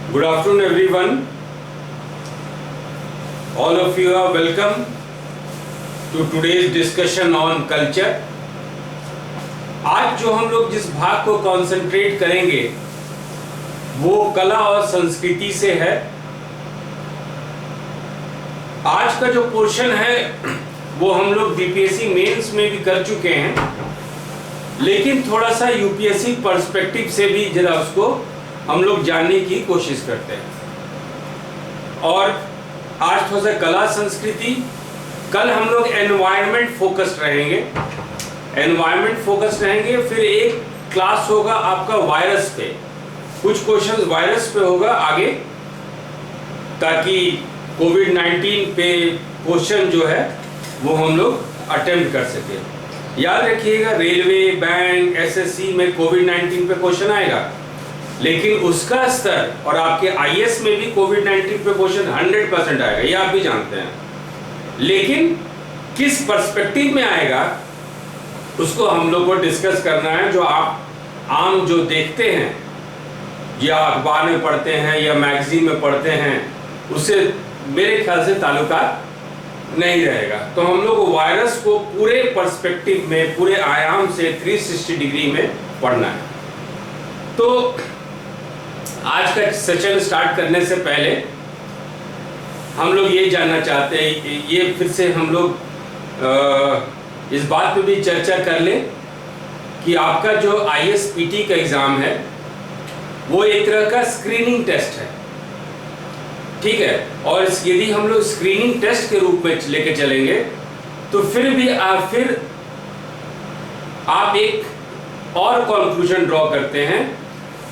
Good afternoon, everyone. All of you are welcome to today's discussion on culture. आज जो हम लोग जिस भाग को कंसंट्रेट करेंगे वो कला और संस्कृति से है। आज का जो पोर्शन है वो हम लोग बीपीएससी मेंस में भी कर चुके हैं, लेकिन थोड़ा सा यूपीएससी पर्सपेक्टिव से भी जरा उसको हम लोग जानने की कोशिश करते हैं। और आज थोड़ा सा कला संस्कृति, कल हम लोग एनवायरनमेंट फोकस्ड रहेंगे, फिर एक क्लास होगा आपका वायरस पे, कुछ क्वेश्चंस वायरस पे होगा आगे, ताकि कोविड-19 पे क्वेश्चन जो है वो हम लोग अटेम्प्ट कर सके। याद रखिएगा, रेलवे, बैंक, एसएससी में कोविड-19 पे क्वेश्चन आएगा, लेकिन उसका स्तर और आपके आईएएस में भी कोविड-19 पे क्वेश्चन 100% आएगा, ये आप भी जानते हैं। लेकिन किस पर्सपेक्टिव में आएगा उसको हम लोग को डिस्कस करना है। जो आप आम जो देखते हैं या अखबार में पढ़ते हैं या मैगजीन में पढ़ते हैं, उससे मेरे ख्याल से ताल्लुका नहीं रहेगा। तो हम लोग वायरस को पूरे पर्सपेक्टिव में, पूरे आयाम से 360 डिग्री में पढ़ना है। तो आज का सेशन स्टार्ट करने से पहले हम लोग ये जानना चाहते हैं, ये फिर से हम लोग इस बात पे भी चर्चा कर लें कि आपका जो आईएएस-पीटी का एग्ज़ाम है वो एक तरह का स्क्रीनिंग टेस्ट है, ठीक है। और यदि हम लोग स्क्रीनिंग टेस्ट के रूप में लेके चलेंगे तो फिर भी आप एक और कंक्लूजन ड्रॉ करते हैं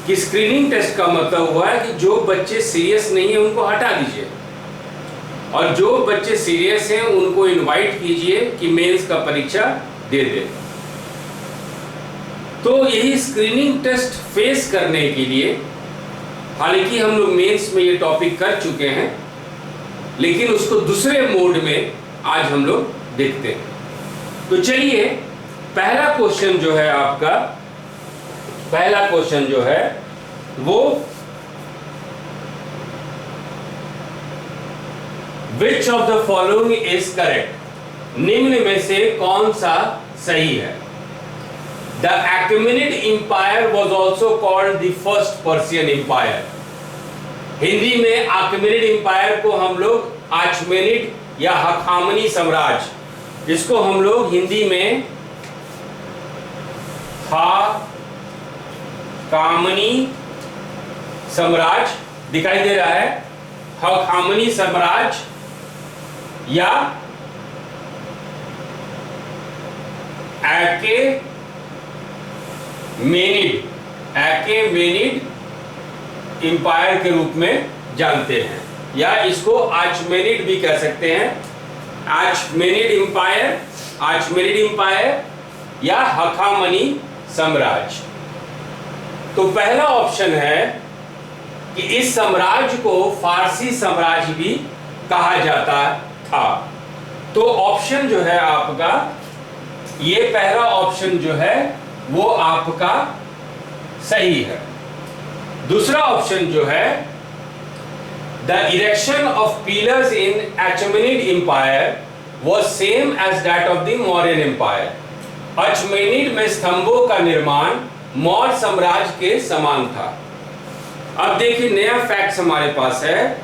कि स्क्रीनिंग टेस्ट का मतलब हुआ है कि जो बच्चे सीरियस नहीं है उनको हटा दीजिए, और जो बच्चे सीरियस हैं उनको इनवाइट कीजिए कि मेंस का परीक्षा दे दे। तो यही स्क्रीनिंग टेस्ट फेस करने के लिए, हालांकि हम लोग मेंस में ये टॉपिक कर चुके हैं, लेकिन उसको दूसरे मोड में आज हम लोग देखते हैं। तो चलिए, पहला क्वेश्चन जो है आपका, वो Which of the following is correct? निम्न में से कौन सा सही है? The Achaemenid Empire was also called the first Persian Empire. Hindi में आर्किमेनिड एम्पायर को हम लोग आचमेनिड या हखामनी साम्राज्य, जिसको हम लोग हिंदी में हखामनी साम्राज्य दिखाई दे रहा है, हखामनी साम्राज्य या एकेमेनिड एम्पायर के रूप में जानते हैं, या इसको आचमेनिड भी कह सकते हैं। आचमेनिड एम्पायर या हखामनी साम्राज्य। तो पहला ऑप्शन है कि इस साम्राज्य को फारसी साम्राज्य भी कहा जाता था। तो ऑप्शन जो है आपका, ये पहला ऑप्शन जो है वो आपका सही है। दूसरा ऑप्शन जो है, the erection of pillars in Achaemenid empire was same as that of the Mauryan empire. Achaemenid में स्तंभों का निर्माण मौर्य साम्राज्य के समान था। अब देखिए, नया फैक्ट हमारे पास है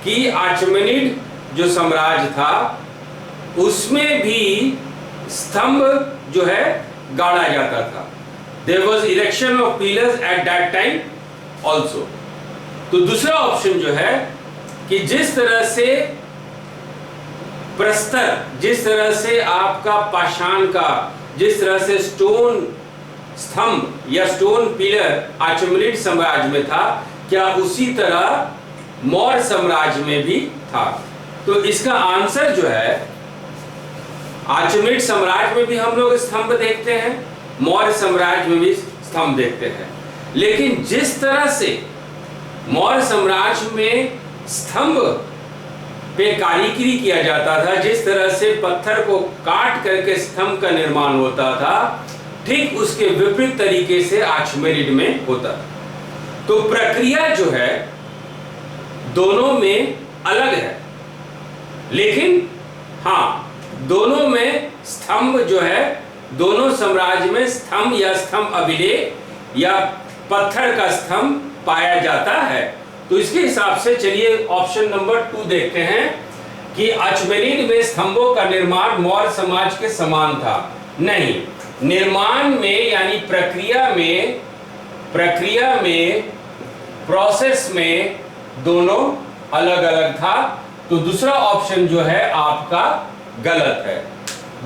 कि आचमेनिड जो साम्राज्य था उसमें भी स्तंभ जो है गाड़ा जाता था। There was erection of pillars at that time also. तो दूसरा ऑप्शन जो है कि जिस तरह से प्रस्तर, जिस तरह से आपका पाषाण का, जिस तरह से स्टोन स्तंभ या स्टोन पिलर आचमेनिड साम्राज्य में था, क्या उसी तरह मौर्य साम्राज्य में भी था? तो इसका आंसर जो है, आचमेनिड साम्राज्य में भी हम लोग स्तंभ देखते हैं, मौर्य साम्राज्य में भी स्तंभ देखते हैं, लेकिन जिस तरह से मौर्य साम्राज्य में स्तंभ पे कारीगरी किया जाता था, जिस तरह से पत्थर को काट करके स्तंभ का निर्माण होता था, ठीक उसके विपरीत तरीके से आचमेनिड में होता था। तो प्रक्रिया जो है दोनों में अलग है, लेकिन हाँ दोनों में स्तंभ जो है, दोनों साम्राज्य में स्तंभ या स्तंभ अभिलेख या पत्थर का स्तंभ पाया जाता है। तो इसके हिसाब से चलिए ऑप्शन नंबर 2 देखते हैं कि अचमेनिड में स्तंभों का निर्माण मौर्य समाज के समान था। नहीं, निर्माण में यानी प्रक्रिया में प्रोसेस में दोनों अलग अलग था। तो दूसरा ऑप्शन जो है आपका गलत है,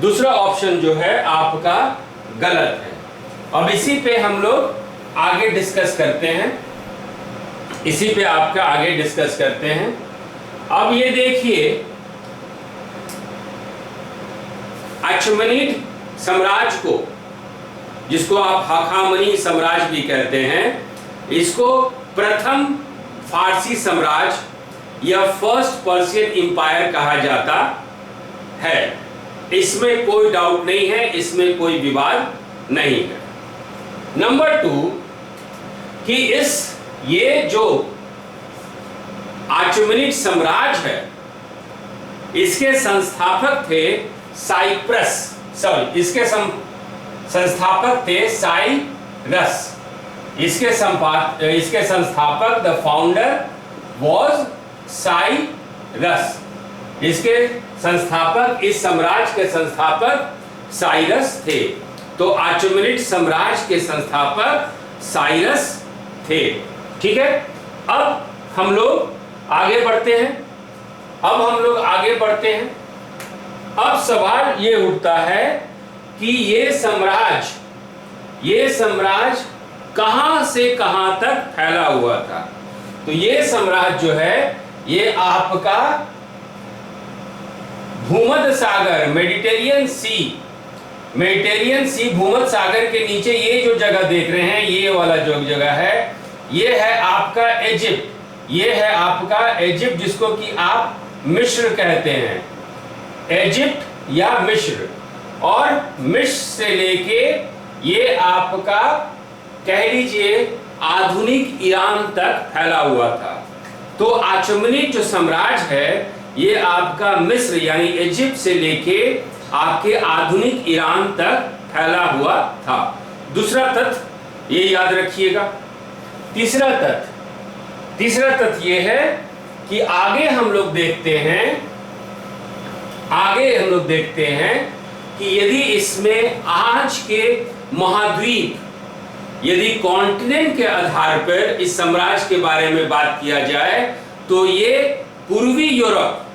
दूसरा ऑप्शन जो है आपका गलत है। अब इसी पे हम लोग आगे डिस्कस करते हैं, इसी पे आपका आगे डिस्कस करते हैं। अब ये देखिए, अचमेनिड साम्राज्य को, जिसको आप हाखामनी साम्राज्य भी कहते हैं, इसको प्रथम फारसी साम्राज्य या फर्स्ट पर्शियन इंपायर कहा जाता है। इसमें कोई डाउट नहीं है, इसमें कोई विवाद नहीं है। नंबर 2 कि ये जो अचमेनिड साम्राज्य है, इसके संस्थापक थे इसके संस्थापक थे साइरस। इसके संस्थापक द फाउंडर वाज साइरस। इसके संस्थापक, इस साम्राज्य के संस्थापक साइरस थे। तो अचमेनिड साम्राज्य के संस्थापक साइरस थे। ठीक है, अब हम लोग आगे बढ़ते हैं। अब सवाल ये उठता है कि ये साम्राज्य कहां से कहां तक फैला हुआ था। तो ये साम्राज्य जो है, ये आपका भूमध्य सागर, मेडिटेरियन सी भूमध्य सागर के नीचे ये जो जगह देख रहे हैं, ये वाला जो जगह है, ये है आपका इजिप्ट। ये है आपका इजिप्ट, जिसको कि आप मिस्र कहते हैं, इजिप्ट या मिस्र। और मिस्र से लेके ये आपका कह लीजिए आधुनिक ईरान तक फैला हुआ था। तो अचमेनिड जो साम्राज्य है, ये आपका मिस्र यानी इजिप्ट से लेके आपके आधुनिक ईरान तक फैला हुआ था। दूसरा तथ्य ये याद रखिएगा। तीसरा तथ्य ये है कि आगे हम लोग देखते हैं कि यदि इसमें आज के महाद्वीप, यदि कॉन्टिनेंट के आधार पर इस साम्राज्य के बारे में बात किया जाए, तो ये पूर्वी यूरोप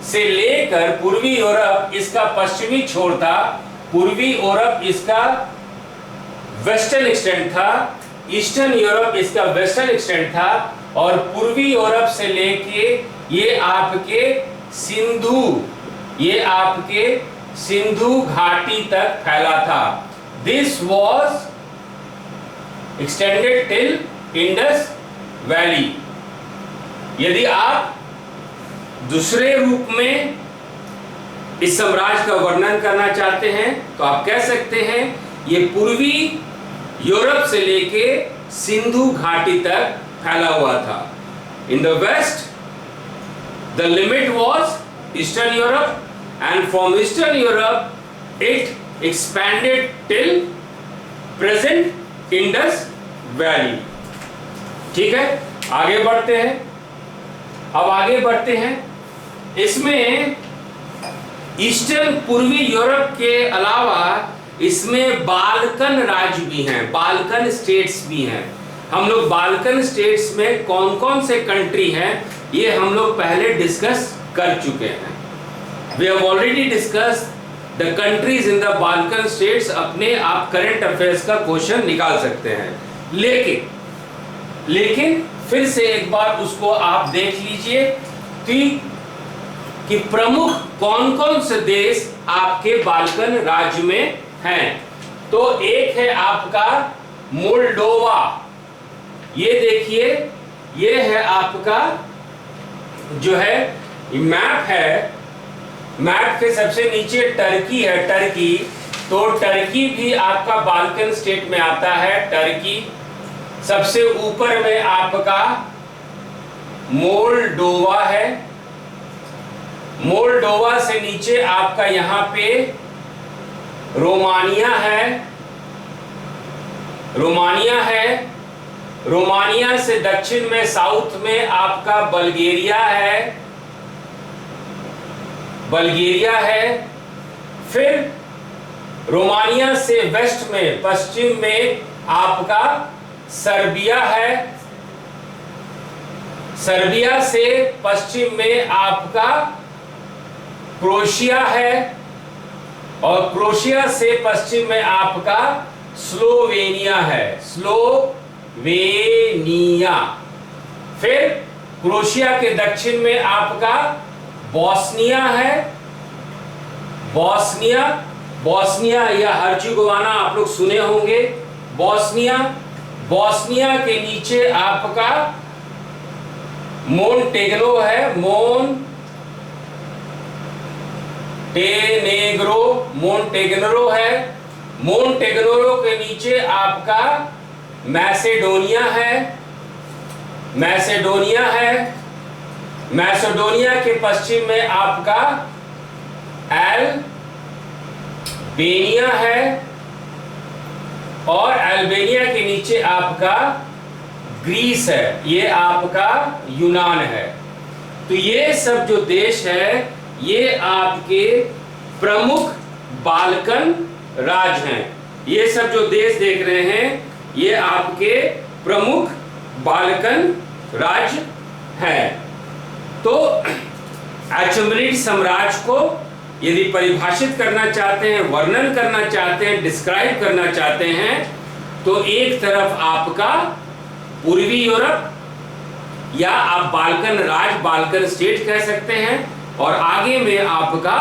से लेकर, पूर्वी यूरोप इसका पश्चिमी छोर था, पूर्वी यूरोप इसका वेस्टर्न एक्सटेंट था, ईस्टर्न यूरोप इसका वेस्टर्न एक्सटेंट था, और पूर्वी यूरोप से लेके ये आपके सिंधु घाटी तक फैला था। This was extended till Indus valley. यदि आप दूसरे रूप में इस साम्राज्य का वर्णन करना चाहते हैं, तो आप कह सकते हैं ये पूर्वी यूरोप से लेके सिंधु घाटी तक फैला हुआ था। In the west the limit was eastern Europe, and from eastern Europe it expanded till present Indus valley. ठीक है, आगे बढ़ते हैं। इसमें ईस्टर्न पूर्वी यूरोप के अलावा इसमें बाल्कन राज्य भी हैं, बाल्कन स्टेट्स भी हैं। हम लोग बाल्कन स्टेट्स में कौन कौन से कंट्री हैं, ये हम लोग पहले डिस्कस कर चुके हैं। We have already discussed the countries in the Balkan states. अपने आप करंट अफेयर्स का क्वेश्चन निकाल सकते हैं, लेकिन फिर से एक बार उसको आप देख लीजिए कि प्रमुख कौन कौन से देश आपके बाल्कन राज्य में हैं। तो एक है आपका मोल्डोवा। ये देखिए, ये है आपका जो है मैप है, मैप के सबसे नीचे टर्की है, तो टर्की भी आपका बाल्कन स्टेट में आता है। टर्की सबसे ऊपर में आपका मोल्डोवा है। मोल्डोवा से नीचे आपका यहां पे रोमानिया है। रोमानिया है। रोमानिया से दक्षिण में साउथ में आपका बल्गेरिया है। बल्गेरिया है। फिर रोमानिया से वेस्ट में पश्चिम में आपका सर्बिया है। सर्बिया से पश्चिम में आपका क्रोएशिया है और क्रोएशिया से पश्चिम में आपका स्लोवेनिया है। स्लोवेनिया। फिर क्रोएशिया के दक्षिण में आपका बोस्निया है। बोस्निया, बोस्निया या हर्जेगोविना आप लोग सुने होंगे। बोस्निया, बोस्निया के नीचे आपका मोन्टेनेग्रो है। मोन्टेनेग्रो है। मोन्टेनेग्रो के नीचे आपका मैसेडोनिया है। मैसेडोनिया है। मैसेडोनिया के पश्चिम में आपका अल्बानिया है और अल्बानिया के नीचे आपका ग्रीस है। ये आपका यूनान है। तो ये सब जो देश है ये आपके प्रमुख बाल्कन राज हैं। ये सब जो देश देख रहे हैं ये आपके प्रमुख बाल्कन राज्य हैं। तो अचेमेनिड साम्राज्य को यदि परिभाषित करना चाहते हैं, वर्णन करना चाहते हैं, डिस्क्राइब करना चाहते हैं, तो एक तरफ आपका पूर्वी यूरोप या आप बाल्कन राज, बाल्कन स्टेट कह सकते हैं, और आगे में आपका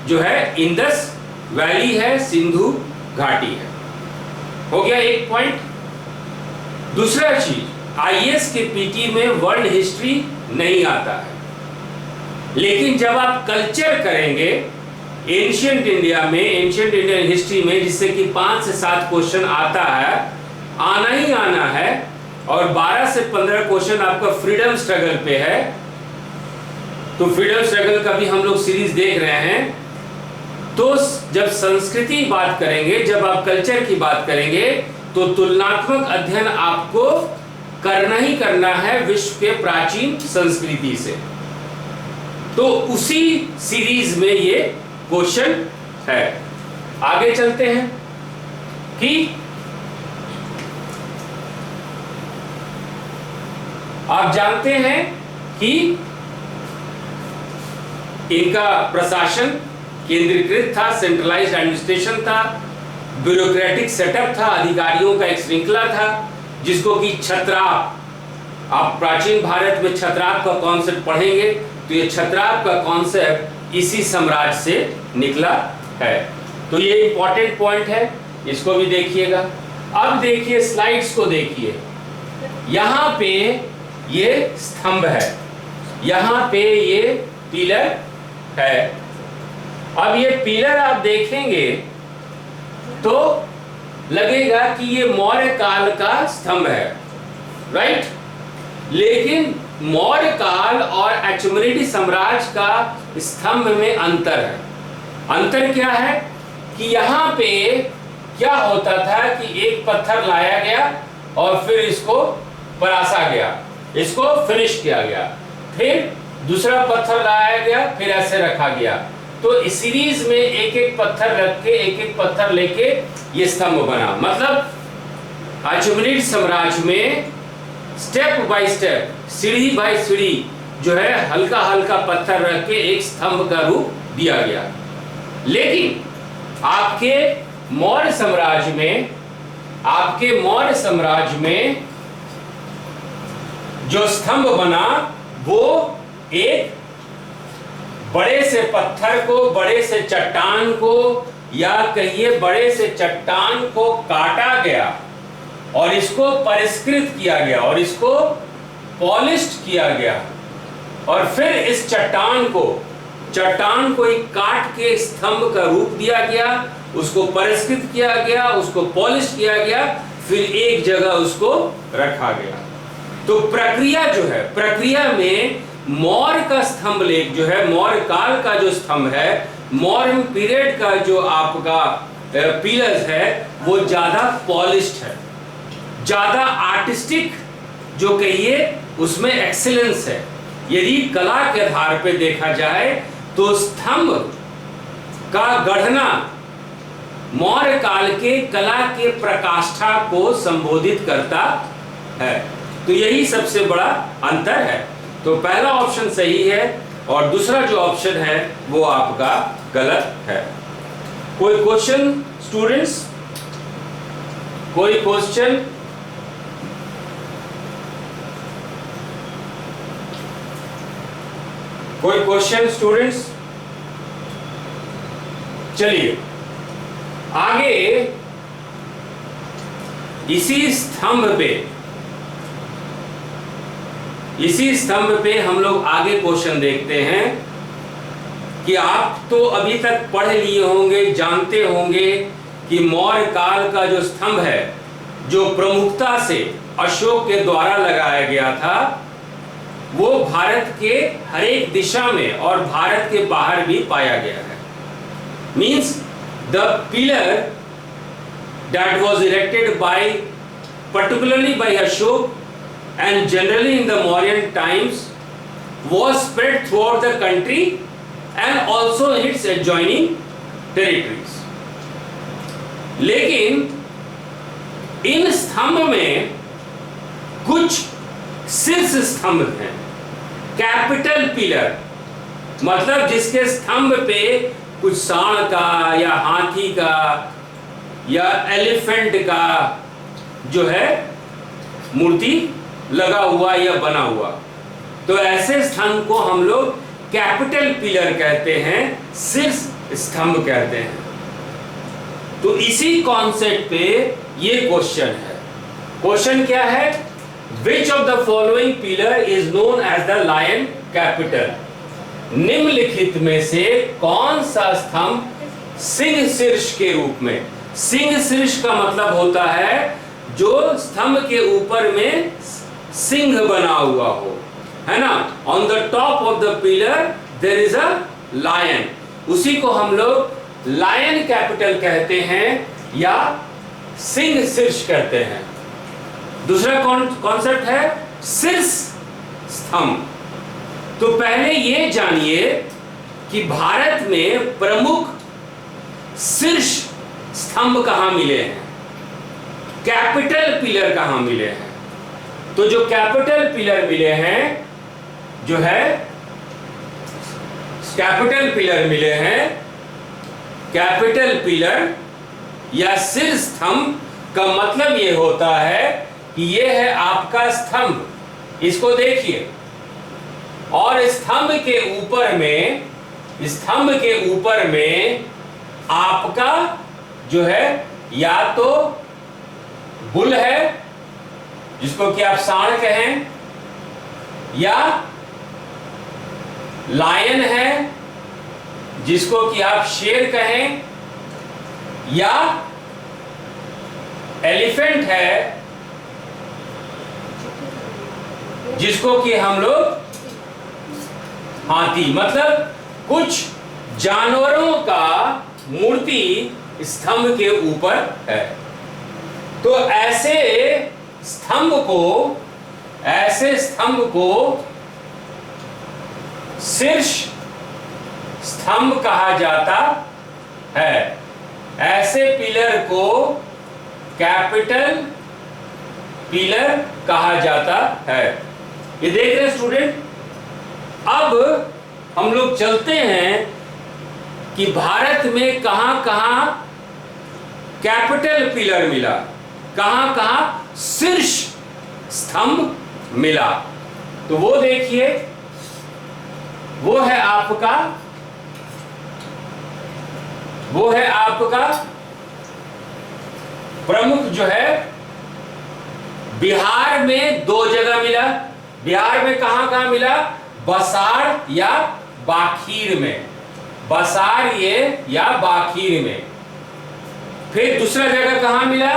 जो है इंडस वैली है, सिंधु घाटी है। हो गया एक पॉइंट। दूसरा चीज, आईएएस के पीटी में वर्ल्ड हिस्ट्री नहीं आता है, लेकिन जब आप कल्चर करेंगे एंशिएंट इंडिया में, एंशिएंट इंडियन हिस्ट्री में, जिससे कि 5 से 7 क्वेश्चन आता है, आना ही आना है, और 12 से 15 क्वेश्चन आपका फ्रीडम स्ट्रगल पे है। तो फ्रीडम स्ट्रगल का भी हम लोग सीरीज देख रहे हैं। तो जब संस्कृति बात करेंगे, जब आप कल्चर की बात करेंगे, तो तुलनात्मक अध्ययन आपको करना ही करना है विश्व के प्राचीन संस्कृति से। तो उसी सीरीज में ये क्वेश्चन है। आगे चलते हैं कि आप जानते हैं कि इनका प्रशासन केंद्रीकृत था, सेंट्रलाइज्ड एडमिनिस्ट्रेशन था, ब्यूरोक्रेटिक सेटअप था, अधिकारियों का एक श्रृंखला था, जिसको कि छत्राप, आप प्राचीन भारत में छत्राप का कॉन्सेप्ट पढ़ेंगे तो ये छत्राप का कॉन्सेप्ट इसी साम्राज्य से निकला है। तो ये इंपॉर्टेंट पॉइंट है, इसको भी देखिएगा। अब देखिए स्लाइड्स को देखिए। यहां पे ये स्तंभ है, यहां पे ये पिलर है। अब ये पिलर आप देखेंगे तो लगेगा कि ये मौर्य काल का स्तंभ है, राइट? लेकिन मौर्य काल और अचेमेनिड साम्राज्य का स्तंभ में अंतर है। अंतर क्या है कि यहाँ पे क्या होता था कि एक पत्थर लाया गया और फिर इसको परासा गया, इसको फिनिश किया गया, फिर दूसरा पत्थर लाया गया, फिर ऐसे रखा गया। तो इस सीरीज में एक एक पत्थर रख के, एक एक पत्थर लेके ये स्तंभ बना। मतलब अचेमेनिड साम्राज्य में स्टेप बाय स्टेप, सीढ़ी बाय सीढ़ी जो है हल्का हल्का पत्थर रख के एक स्तंभ का रूप दिया गया। लेकिन आपके मौर्य साम्राज्य में, आपके मौर्य साम्राज्य में जो स्तंभ बना वो एक बड़े से पत्थर को, बड़े से चट्टान को, या कहिए बड़े से चट्टान को काटा गया और इसको परिष्कृत किया गया और इसको पॉलिश्ड किया गया, और फिर इस चट्टान को चट्टान को एक काट के स्तंभ का रूप दिया गया, उसको परिष्कृत किया गया, उसको पॉलिश किया गया, फिर एक जगह उसको रखा गया। तो प्रक्रिया जो है, प्रक्रिया में मौर्य का स्तंभ लेख जो है, मौर्य काल का जो स्तंभ है, मौर्य पीरियड का जो आपका पिलर्स है, वो ज्यादा पॉलिश्ड है, ज्यादा आर्टिस्टिक जो कहिए उसमें एक्सीलेंस है। यदि कला के आधार पे देखा जाए तो स्तंभ का गढ़ना मौर्य काल के कला के प्रकाष्ठा को संबोधित करता है। तो यही सबसे बड़ा अंतर है। तो पहला ऑप्शन सही है और दूसरा जो ऑप्शन है वो आपका गलत है। कोई क्वेश्चन स्टूडेंट्स? कोई क्वेश्चन? कोई क्वेश्चन स्टूडेंट्स? चलिए आगे इसी स्तंभ पे हम लोग आगे क्वेश्चन देखते हैं कि आप तो अभी तक पढ़ लिए होंगे, जानते होंगे कि मौर्य काल का जो स्तंभ है, जो प्रमुखता से अशोक के द्वारा लगाया गया था, वो भारत के हर एक दिशा में और भारत के बाहर भी पाया गया है। Means the pillar that was erected particularly by Ashok and generally in the Mauryan times was spread throughout the country and also in its adjoining territories. लेकिन इन स्तंभ में कुछ शीर्ष स्तंभ हैं, कैपिटल पिलर, मतलब जिसके स्तंभ पे कुछ सांड का या हाथी का या एलिफेंट का जो है मूर्ति लगा हुआ या बना हुआ। तो ऐसे स्तंभ को हम लोग कैपिटल पिलर कहते हैं, शीर्ष स्तंभ कहते हैं। तो इसी कॉन्सेप्ट पे ये क्वेश्चन है। क्वेश्चन क्या है? Which of the following pillar is known as the lion capital? निम्नलिखित में से कौन सा स्तंभ सिंह शीर्ष के रूप में, सिंह शीर्ष का मतलब होता है जो स्तंभ के ऊपर में सिंह बना हुआ हो, है ना? On the top of the pillar there is a lion, उसी को हम लोग लायन कैपिटल कहते हैं या सिंह शीर्ष कहते हैं। दूसरा कॉन्सेप्ट है शीर्ष स्तंभ। तो पहले ये जानिए कि भारत में प्रमुख शीर्ष स्तंभ कहां मिले हैं, कैपिटल पिलर कहां मिले हैं। तो जो कैपिटल पिलर मिले हैं, जो है कैपिटल पिलर मिले हैं, कैपिटल पिलर या शीर्ष स्तंभ का मतलब ये होता है कि ये है आपका स्तंभ, इसको देखिए, और स्तंभ के ऊपर में आपका जो है या तो बुल है जिसको कि आप सांड कहें, या लायन है जिसको कि आप शेर कहें, या एलिफेंट है जिसको कि हम लोग हाथी, मतलब कुछ जानवरों का मूर्ति स्तंभ के ऊपर है। तो ऐसे स्तंभ को शीर्ष स्तंभ कहा जाता है, ऐसे पिलर को कैपिटल पिलर कहा जाता है। ये देख रहे हैं स्टूडेंट। अब हम लोग चलते हैं कि भारत में कहां-कहां कैपिटल पिलर मिला, कहां-कहां शीर्ष स्तंभ मिला। तो वो देखिए, वो है आपका प्रमुख जो है, बिहार में 2 जगह मिला। बिहार में कहां-कहां मिला? बसाड़ या बाखीर में, बसार ये या बाखीर में। फिर दूसरा जगह कहां मिला?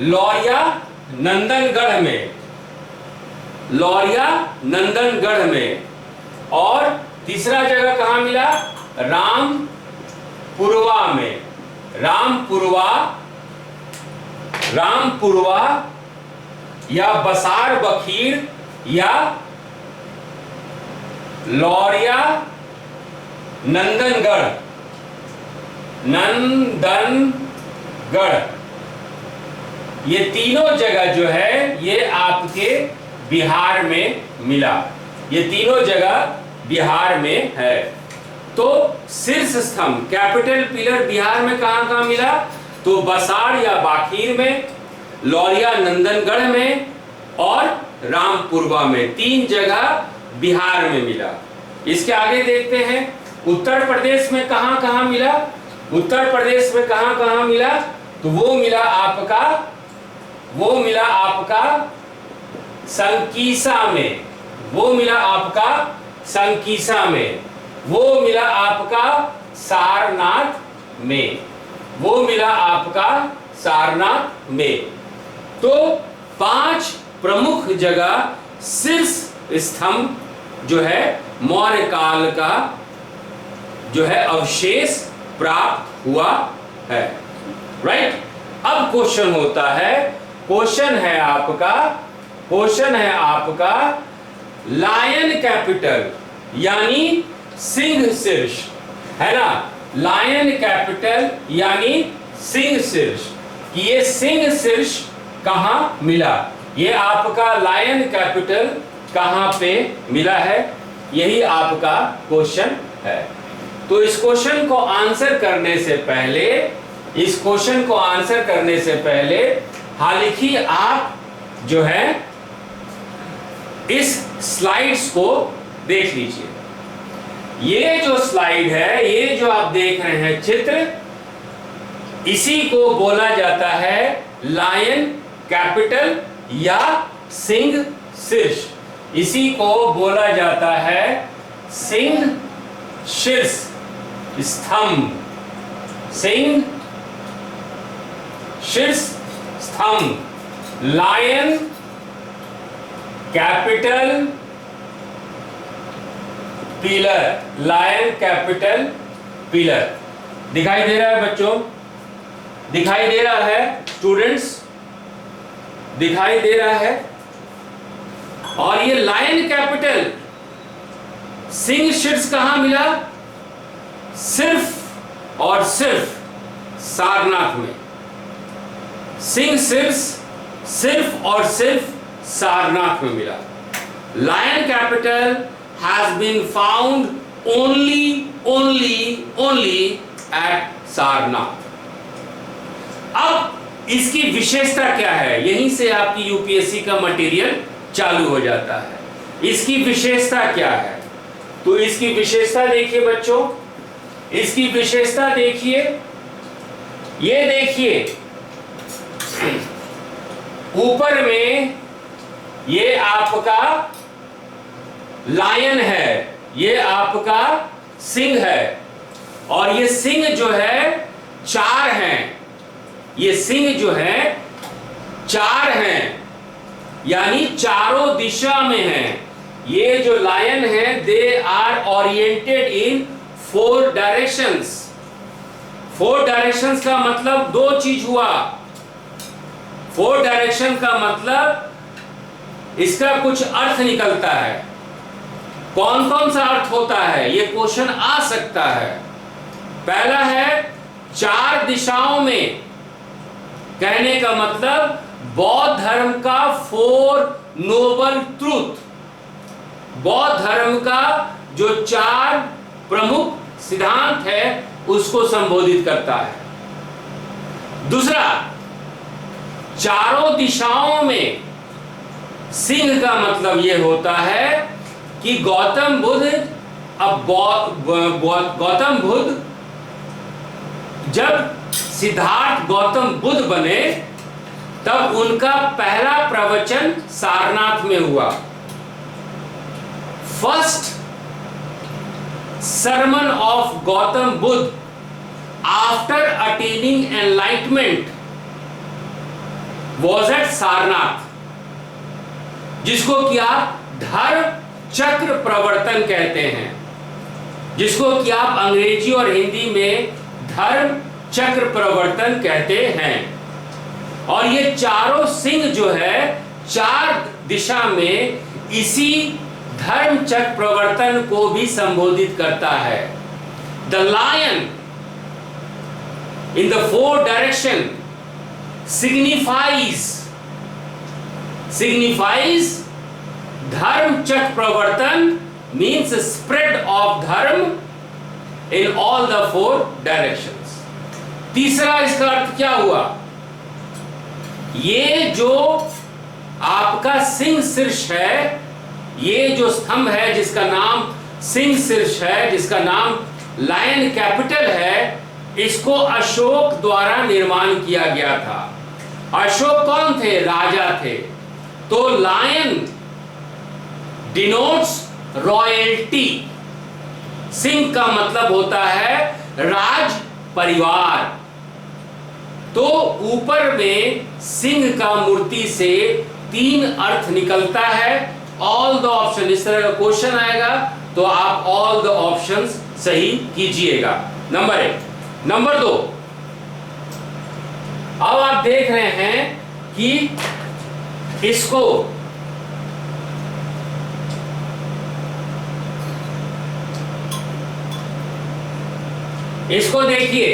लौरिया नंदनगढ़ में, लौरिया नंदनगढ़ में। और तीसरा जगह कहां मिला? रामपुरवा में, रामपुरवा, रामपुरवा या बसार बखीर या लौरिया नंदनगढ़, नंदनगढ़, ये तीनों जगह जो है ये आपके बिहार में मिला, ये तीनों जगह बिहार में है। तो शीर्ष स्तंभ कैपिटल पिलर बिहार में कहां कहां मिला? तो बसार या बाखीर में, लौरिया नंदनगढ़ में और रामपुरवा में, 3 जगह बिहार में मिला। इसके आगे देखते हैं उत्तर प्रदेश में कहां कहां मिला। उत्तर प्रदेश में कहां कहां मिला? तो वो मिला आपका संकीसा में, वो मिला आपका संकीसा में, वो मिला आपका सारनाथ में, वो मिला आपका सारनाथ में। तो 5 प्रमुख जगह शीर्ष स्तंभ जो है मौर्य काल का जो है अवशेष प्राप्त हुआ है। राइट? अब क्वेश्चन होता है, क्वेश्चन है आपका लायन कैपिटल यानी सिंह शीर्ष, है ना? लायन कैपिटल यानी सिंह शीर्ष, कि ये सिंह शीर्ष कहां मिला? ये आपका लायन कैपिटल कहां पे मिला है? यही आपका क्वेश्चन है। तो इस क्वेश्चन को आंसर करने से पहले हालांकि आप जो है इस स्लाइड्स को देख लीजिए। ये जो स्लाइड है, ये जो आप देख रहे हैं चित्र, इसी को बोला जाता है लायन कैपिटल या सिंह शीर्ष, इसी को बोला जाता है सिंह शीर्ष स्तंभ, सिंह शीर्ष स्तंभ, lion capital pillar, lion capital pillar. दिखाई दे रहा है बच्चों? दिखाई दे रहा है स्टूडेंट्स? दिखाई दे रहा है? और ये लायन कैपिटल सिंह शीर्ष कहां मिला? सिर्फ और सिर्फ सारनाथ में। सिंह शीर्ष सिर्फ और सिर्फ सारनाथ में मिला। Lion capital has been found only at Sarnath. अब इसकी विशेषता क्या है? यहीं से आपकी यूपीएससी का मटेरियल चालू हो जाता है। इसकी विशेषता क्या है? तो इसकी विशेषता देखिए बच्चों, इसकी विशेषता देखिए, ये देखिए ऊपर में ये आपका लायन है, ये आपका सिंह है, और ये सिंह जो है 4 हैं, ये सिंह जो है 4 हैं, यानी चारों दिशा में हैं। ये जो लायन है they are oriented in 4 directions. 4 directions का मतलब 2 चीज हुआ। 4 डायरेक्शन का मतलब इसका कुछ अर्थ निकलता है। कौन कौन सा अर्थ होता है? ये क्वेश्चन आ सकता है। पहला है 4 दिशाओं में, कहने का मतलब बौद्ध धर्म का 4 नोबल ट्रूथ, बौद्ध धर्म का जो 4 प्रमुख सिद्धांत है उसको संबोधित करता है। दूसरा, चारों दिशाओं में सिंह का मतलब यह होता है कि गौतम बुद्ध, अब गौतम बुद्ध जब सिद्धार्थ गौतम बुद्ध बने तब उनका पहला प्रवचन सारनाथ में हुआ। First sermon of Gautam Buddha after attaining enlightenment was at Sarnath, जिसको कि आप धर्म चक्र प्रवर्तन कहते हैं, जिसको कि आप अंग्रेजी और हिंदी में धर्म चक्र प्रवर्तन कहते हैं। और ये चारों सिंह जो है 4 दिशा में इसी धर्म चक्र प्रवर्तन को भी संबोधित करता है। The lion in the 4 direction signifies dharma चक्र प्रवर्तन means spread of धर्म in all the 4 directions। तीसरा इसका अर्थ क्या हुआ? ये जो आपका सिंह शीर्ष है, ये जो स्तंभ है जिसका नाम सिंह शीर्ष है, जिसका नाम लायन कैपिटल है, इसको अशोक द्वारा निर्माण किया गया था। अशोक कौन थे? राजा थे। तो लायन डिनोट्स रॉयल्टी। सिंह का मतलब होता है राज परिवार। तो ऊपर में सिंह का मूर्ति से 3 अर्थ निकलता है। ऑल द ऑप्शन, इस तरह का क्वेश्चन आएगा तो आप ऑल द ऑप्शंस सही कीजिएगा। नंबर 1। नंबर 2, अब आप देख रहे हैं कि इसको देखिए,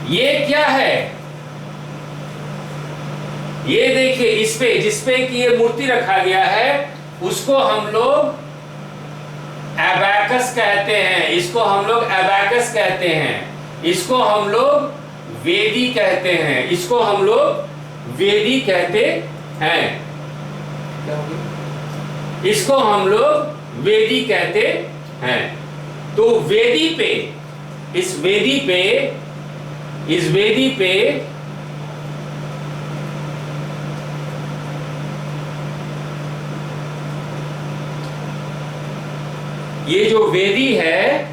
ये क्या है? ये देखिए, इस पे जिसपे कि ये मूर्ति रखा गया है उसको हम लोग एबैकस कहते हैं। इसको हम लोग एबैकस कहते हैं। इसको हम लोग वेदी कहते हैं। इसको हम लोग वेदी कहते हैं। इसको हम लोग वेदी कहते हैं। तो वेदी पे, इस वेदी पे ये जो वेदी है,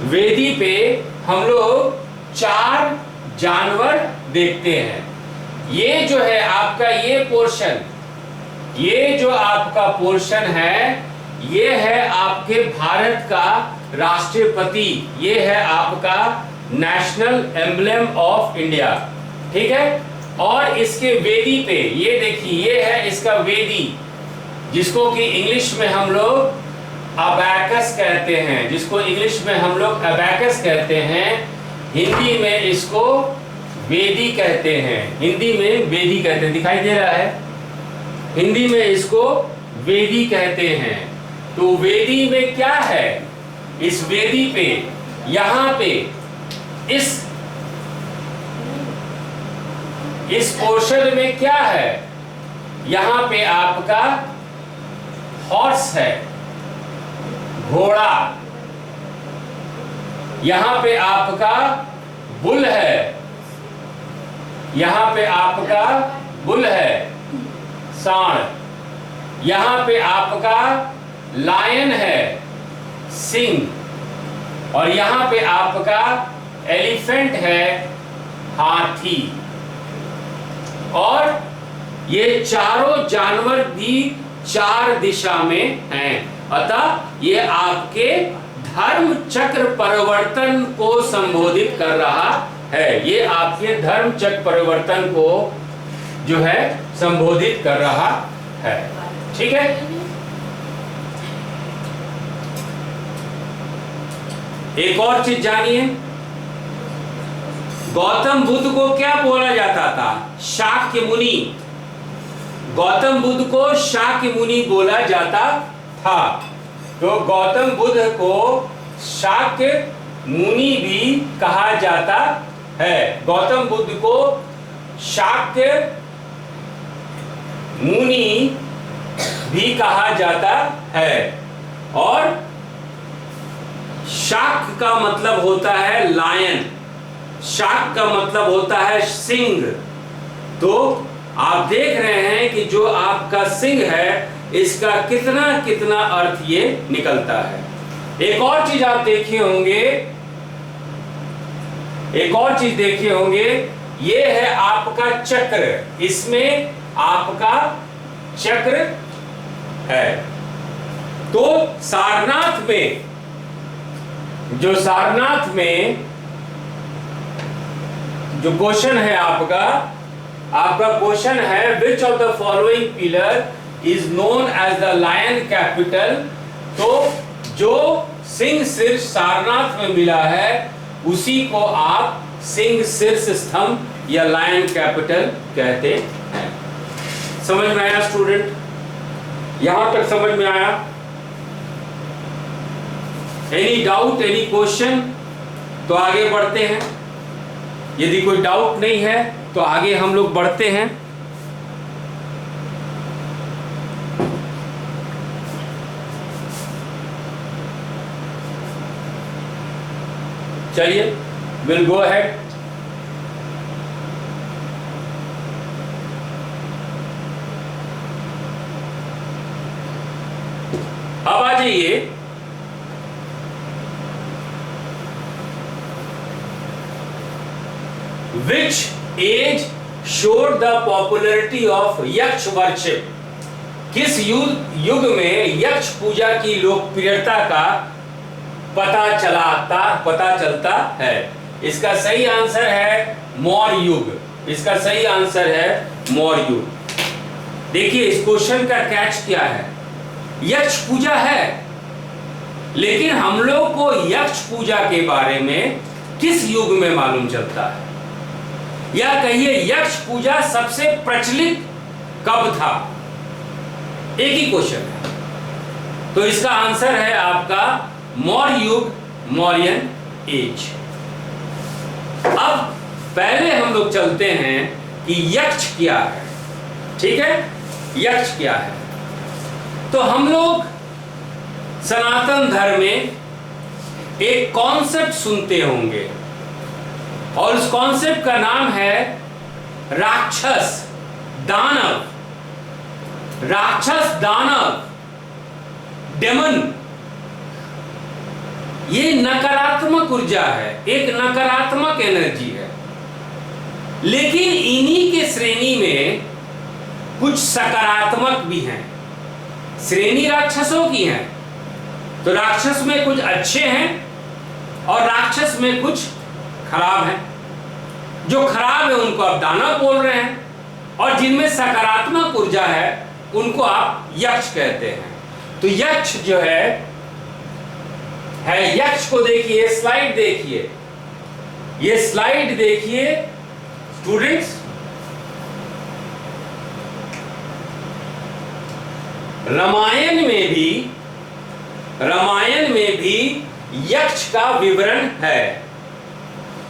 वेदी पे हम लोग 4 जानवर देखते हैं। ये जो है आपका ये पोर्शन, ये जो आपका पोर्शन है, ये है आपके भारत का राष्ट्रपति। ये है आपका नेशनल एम्ब्लेम ऑफ इंडिया। ठीक है। और इसके वेदी पे ये देखिए, ये है इसका वेदी, जिसको कि इंग्लिश में हम लोग अबैकस कहते हैं। जिसको इंग्लिश में हम लोग अबैकस कहते हैं, हिंदी में इसको वेदी कहते हैं। हिंदी में वेदी कहते हैं। दिखाई दे रहा है? हिंदी में इसको वेदी कहते हैं। तो वेदी में क्या है? इस वेदी पे, यहां पे इस पोर्शन में क्या है? यहां पे आपका हॉर्स है, घोड़ा। यहां पे आपका बुल है, यहां पे आपका बुल है, सांड। यहां पे आपका लायन है, सिंह। और यहां पे आपका एलिफेंट है, हाथी। और ये चारों जानवर भी 4 दिशा में हैं। अतः ये आपके धर्म चक्र परिवर्तन को संबोधित कर रहा है। ये आपके धर्म चक्र परिवर्तन को जो है संबोधित कर रहा है। ठीक है। एक और चीज जानिए, गौतम बुद्ध को क्या बोला जाता था? शाक्य मुनि। गौतम बुद्ध को शाक्य मुनि बोला जाता था। तो गौतम बुद्ध को शाक्य मुनि भी कहा जाता है। गौतम बुद्ध को शाक्य मुनि भी कहा जाता है। और शाक का मतलब होता है लायन, शाक का मतलब होता है सिंह। तो आप देख रहे हैं कि जो आपका सिंह है, इसका कितना कितना अर्थ ये निकलता है। एक और चीज आप देखे होंगे, एक और चीज देखे होंगे, ये है आपका चक्र, इसमें आपका चक्र है। तो सारनाथ में, जो सारनाथ में जो क्वेश्चन है आपका क्वेश्चन है which of the following pillar is known as the lion capital. तो जो सिंह शीर्ष सारनाथ में मिला है उसी को आप सिंह शीर्ष स्तंभ या लायन कैपिटल कहते हैं। समझ में आया स्टूडेंट? यहां तक समझ में आया? Any doubt, any question? तो आगे बढ़ते हैं। यदि कोई डाउट नहीं है तो आगे हम लोग बढ़ते हैं। चलिए, विल गो अहेड। अब आ जाइए Which age showed the popularity of यक्ष वर्शिप? किस युग में यक्ष पूजा की लोकप्रियता का पता चलता है? इसका सही आंसर है मौर्य युग। इसका सही आंसर है मौर्य युग। देखिए इस क्वेश्चन का कैच क्या है? यक्ष पूजा है, लेकिन हम लोग को यक्ष पूजा के बारे में किस युग में मालूम चलता है, या कहिए यक्ष पूजा सबसे प्रचलित कब था? एक ही क्वेश्चन है। तो इसका आंसर है आपका मौर्य युग, मौर्यन एज। अब पहले हम लोग चलते हैं कि यक्ष क्या है। ठीक है, यक्ष क्या है? तो हम लोग सनातन धर्म में एक कॉन्सेप्ट सुनते होंगे और उस कॉन्सेप्ट का नाम है राक्षस दानव। राक्षस दानव, डेमन। ये नकारात्मक ऊर्जा है, एक नकारात्मक एनर्जी है। लेकिन इन्हीं के श्रेणी में कुछ सकारात्मक भी हैं। श्रेणी राक्षसों की है, तो राक्षस में कुछ अच्छे हैं और राक्षस में कुछ खराब हैं। जो खराब है उनको आप दानव बोल रहे हैं, और जिनमें सकारात्मक ऊर्जा है उनको आप यक्ष कहते हैं। तो यक्ष जो है यक्ष को देखिए, स्लाइड देखिए, ये स्लाइड देखिए स्टूडेंट्स। रामायण में भी यक्ष का विवरण है,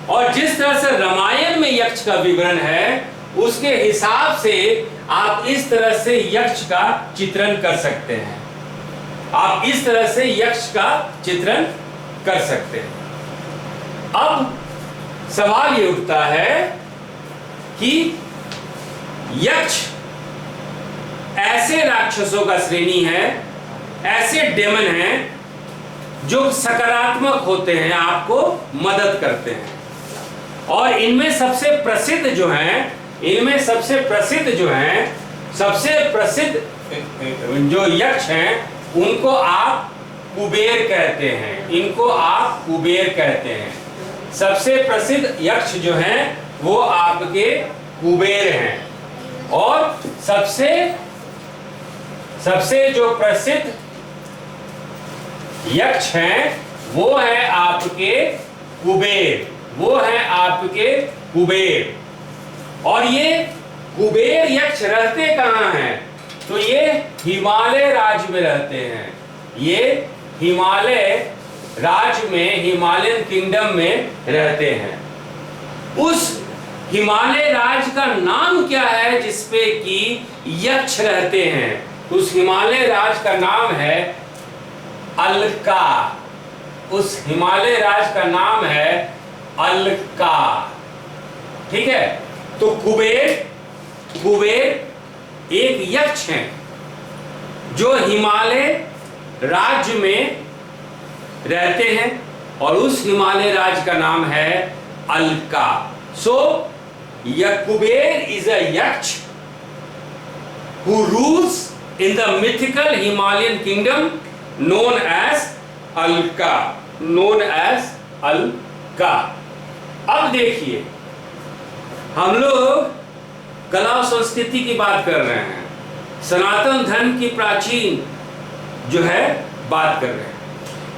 और जिस तरह से रामायण में यक्ष का विवरण है उसके हिसाब से आप इस तरह से यक्ष का चित्रण कर सकते हैं। आप इस तरह से यक्ष का चित्रण कर सकते हैं। अब सवाल ये उठता है कि यक्ष ऐसे राक्षसों का श्रेणी है, ऐसे डेमन हैं जो सकारात्मक होते हैं, आपको मदद करते हैं। और इनमें सबसे प्रसिद्ध जो हैं, सबसे प्रसिद्ध जो यक्ष हैं उनको आप कुबेर कहते हैं। इनको आप कुबेर कहते हैं। सबसे प्रसिद्ध यक्ष जो हैं वो आपके कुबेर हैं, और सबसे जो प्रसिद्ध यक्ष हैं वो है आपके कुबेर। और ये कुबेर यक्ष रहते कहाँ हैं? तो ये हिमालय राज्य में रहते हैं। ये हिमालय राज्य में, हिमालयन किंगडम में रहते हैं। उस हिमालय राज्य का नाम क्या है जिसपे कि यक्ष रहते हैं? उस हिमालय राज्य का नाम है अलका। उस हिमालय राज्य का नाम है अलका। ठीक है, तो कुबेर एक यक्ष हैं जो हिमालय राज्य में रहते हैं और उस हिमालय राज्य का नाम है अलका। सो कुबेर इज अ यक्ष who rules in the mythical Himalayan kingdom known as Alka, known as Alka. अब देखिए, हम लोग कला और संस्कृति की बात कर रहे हैं, सनातन धर्म की प्राचीन जो है बात कर रहे हैं।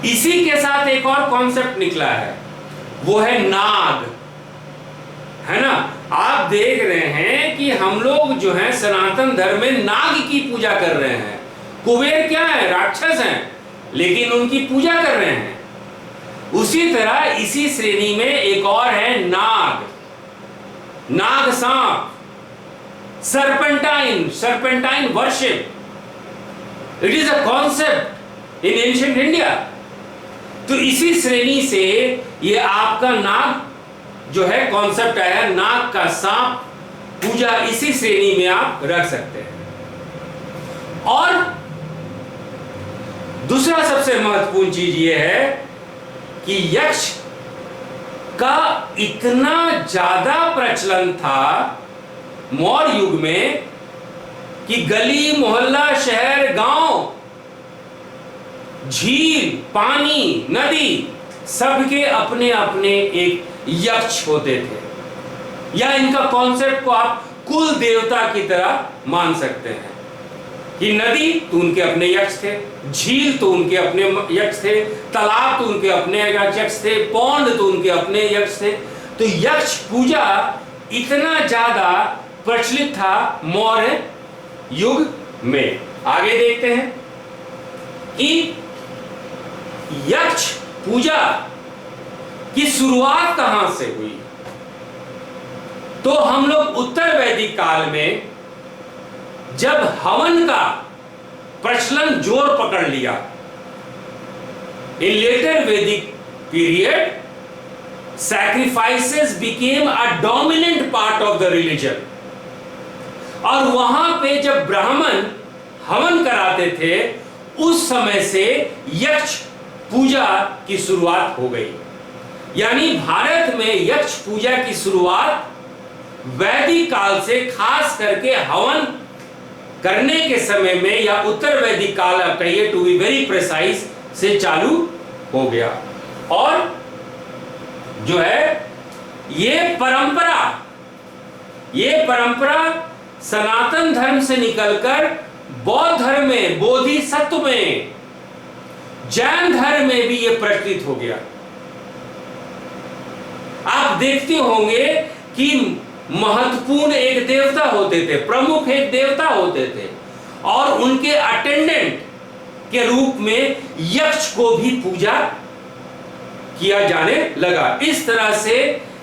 इसी के साथ एक और कॉन्सेप्ट निकला है, वो है नाग, है ना। आप देख रहे हैं कि हम लोग जो है सनातन धर्म में नाग की पूजा कर रहे हैं। कुबेर क्या है? राक्षस हैं, लेकिन उनकी पूजा कर रहे हैं। उसी तरह इसी श्रेणी में एक और है नाग, नाग सांप, serpentine worship. It is a concept in ancient India. तो इसी श्रेणी से ये आपका नाग जो है कॉन्सेप्ट आया, नाग का सांप पूजा इसी श्रेणी में आप रख सकते हैं। और दूसरा सबसे महत्वपूर्ण चीज ये है कि यक्ष का इतना ज्यादा प्रचलन था मौर्य युग में कि गली मोहल्ला शहर गांव झील पानी नदी सबके अपने अपने एक यक्ष होते थे, या इनका कॉन्सेप्ट को आप कुल देवता की तरह मान सकते हैं कि नदी तो उनके अपने यक्ष थे, झील तो उनके अपने यक्ष थे, तालाब तो उनके अपने यक्ष थे, पौंड तो उनके अपने यक्ष थे। तो यक्ष पूजा इतना ज्यादा प्रचलित था मौर्य युग में। आगे देखते हैं कि यक्ष पूजा की शुरुआत कहां से हुई। तो हम लोग उत्तर वैदिक काल में जब हवन का प्रचलन जोर पकड़ लिया, इन लेटर वैदिक period sacrifices became a dominant part of the religion। और वहां पे जब ब्राह्मण हवन कराते थे उस समय से यक्ष पूजा की शुरुआत हो गई। यानी भारत में यक्ष पूजा की शुरुआत वैदिक काल से, खास करके हवन करने के समय में, या उत्तर वैदिक काल कहिए टू बी वेरी प्रिसाइज, से चालू हो गया। और जो है ये परंपरा सनातन धर्म से निकलकर बौद्ध धर्म में, बोधिसत्व में, जैन धर्म में भी ये प्रचलित हो गया। आप देखते होंगे कि महत्वपूर्ण एक देवता होते थे, प्रमुख एक देवता होते थे, और उनके अटेंडेंट के रूप में यक्ष को भी पूजा किया जाने लगा। इस तरह से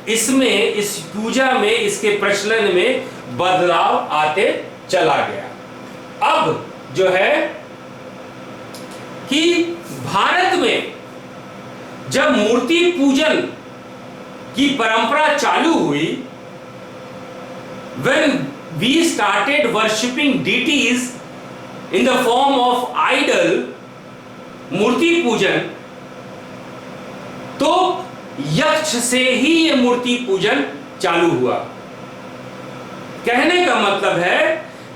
इसमें, इस पूजा में, इसके प्रचलन में बदलाव आते चला गया। अब जो है कि भारत में जब मूर्ति पूजन की परंपरा चालू हुई, when we started worshipping deities in the form of idol, मूर्ति पूजन, तो यक्ष से ही ये मूर्ति पूजन चालू हुआ। कहने का मतलब है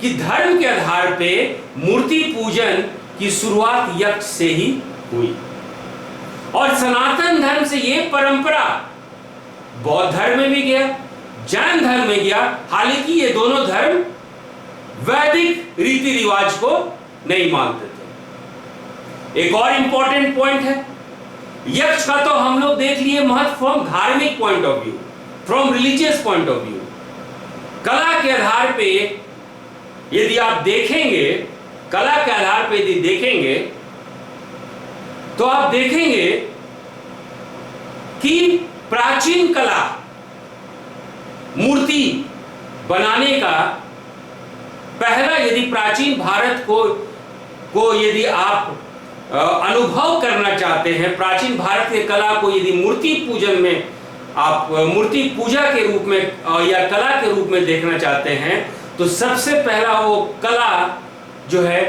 कि धर्म के आधार पे मूर्ति पूजन की शुरुआत यक्ष से ही हुई, और सनातन धर्म से ये परंपरा बौद्ध धर्म में भी गया, जैन धर्म में गया। हालांकि ये दोनों धर्म वैदिक रीति रिवाज को नहीं मानते थे। एक और इंपॉर्टेंट पॉइंट है, यक्ष का तो हम लोग देख लिए महत्व फ्रॉम धार्मिक point of view, from religious point of view. कला के आधार पे यदि आप देखेंगे, कला के आधार पे यदि देखेंगे तो आप देखेंगे कि प्राचीन कला, मूर्ति बनाने का पहला, यदि प्राचीन भारत को यदि आप अनुभव करना चाहते हैं, प्राचीन भारत की कला को यदि मूर्ति पूजन में आप मूर्ति पूजा के रूप में या कला के रूप में देखना चाहते हैं, तो सबसे पहला वो कला जो है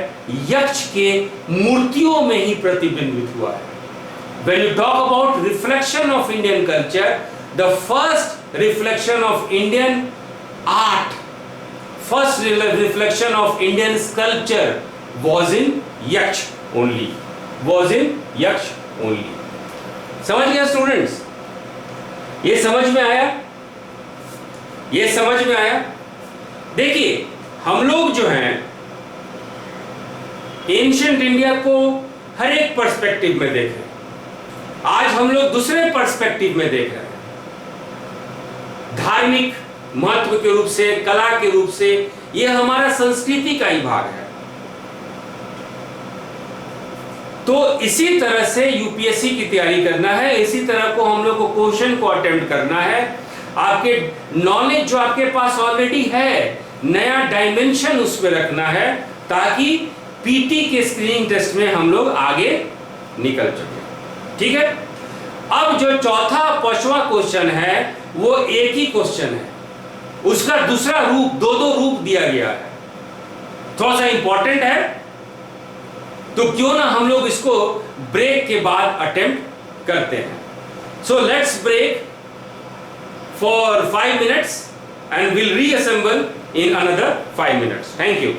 यक्ष के मूर्तियों में ही प्रतिबिंबित हुआ है। when you talk about reflection of Indian culture, the first reflection of Indian art, first reflection of Indian sculpture was in Yaksh only, was in Yaksh only. समझ गया स्टूडेंट्स? ये समझ में आया? ये समझ में आया? देखिए, हम लोग जो हैं एंशिएंट इंडिया को हर एक पर्सपेक्टिव में देख रहे हैं। आज हम लोग दूसरे पर्सपेक्टिव में देख रहे हैं, धार्मिक महत्व के रूप से, कला के रूप से। यह हमारा संस्कृति का ही भाग है। तो इसी तरह से यूपीएससी की तैयारी करना है, इसी तरह को हम लोग को क्वेश्चन को अटेम्प्ट करना है। आपके नॉलेज जो आपके पास ऑलरेडी है, नया डायमेंशन उस पर रखना है, ताकि पीटी के स्क्रीनिंग टेस्ट में हम लोग आगे निकल सके। ठीक है। अब जो चौथा 5वां क्वेश्चन है वो एक ही क्वेश्चन है, उसका दूसरा रूप, दो रूप दिया गया है, थोड़ा सा इंपॉर्टेंट है। तो क्यों ना हम लोग इसको ब्रेक के बाद अटेम्प्ट करते हैं। So let's break for 5 minutes and we'll reassemble in another 5 minutes. Thank you.